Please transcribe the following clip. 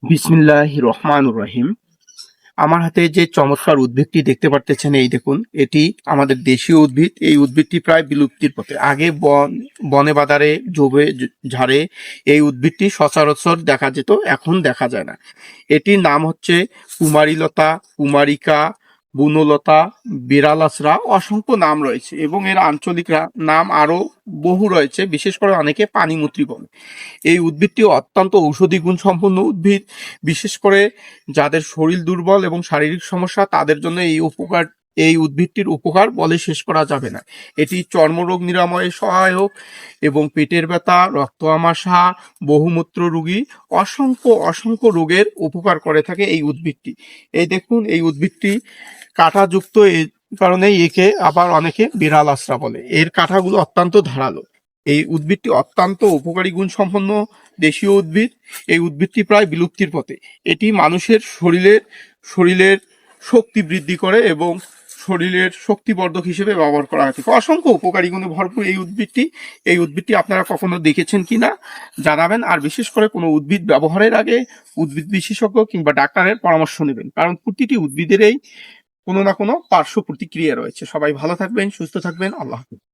বিসমিল্লাহির রহমানির রহিম। আমার হাতে যে চমৎকার উদ্ভিদটি দেখতে পারতেছেন, এই দেখুন, এটি আমাদের দেশীয় উদ্ভিদ। এই উদ্ভিদটি প্রায় বিলুপ্তির পথে। আগে বনে বাদারে জবে ঝাড়ে এই উদ্ভিদটি সচরাচর দেখা যেত, এখন দেখা যায় না। এটির নাম হচ্ছে কুমারীলতা, কুমারিকা, বনলতা, বিড়ালাসরা, অসংখ্য নাম রয়েছে এবং এর আঞ্চলিক নাম আরো বহু রয়েছে। বিশেষ করে অনেকে পানিমুত্রি বলে। এই উদ্ভিদটি অত্যন্ত ঔষধি গুণ সম্পন্ন উদ্ভিদ। বিশেষ করে যাদের শরীর দুর্বল এবং শারীরিক সমস্যা, তাদের জন্য এই উদ্ভিদটির উপকার বলে শেষ করা যাবে না। এটি চর্মরোগ নিরাময়ে সহায়ক এবং পেটের ব্যথা, রক্ত আমাশা, বহুমূত্র রোগী, অসংখ্য অসংখ্য রোগের উপকার করে থাকে এই উদ্ভিদটি। এই দেখুন, এই উদ্ভিদটি কাঁটাযুক্ত, এই কারণেই একে আবার অনেকে বিড়াল আশ্রা বলে। এর কাঁটাগুলো অত্যন্ত ধারালো। এই উদ্ভিদটি অত্যন্ত উপকারী গুণ সম্পন্ন দেশীয় উদ্ভিদ। এই উদ্ভিদটি প্রায় বিলুপ্তির পথে। এটি মানুষের শরীরের শক্তি বৃদ্ধি করে এবং শরীরের শক্তিবর্ধক হিসেবে ব্যবহার করা হয়ে থাকে। অসংখ্য উপকারী গুণে ভরপুর এই উদ্ভিদটি আপনারা কখনো দেখেছেন কিনা জানাবেন। আর বিশেষ করে কোনো উদ্ভিদ ব্যবহারের আগে উদ্ভিদ বিশেষজ্ঞ কিংবা ডাক্তারের পরামর্শ নেবেন, কারণ প্রতিটি উদ্ভিদেরই কোনো না কোনো পার্শ্ব প্রতিক্রিয়া রয়েছে। সবাই ভালো থাকবেন, সুস্থ থাকবেন। আল্লাহ হাফেজ।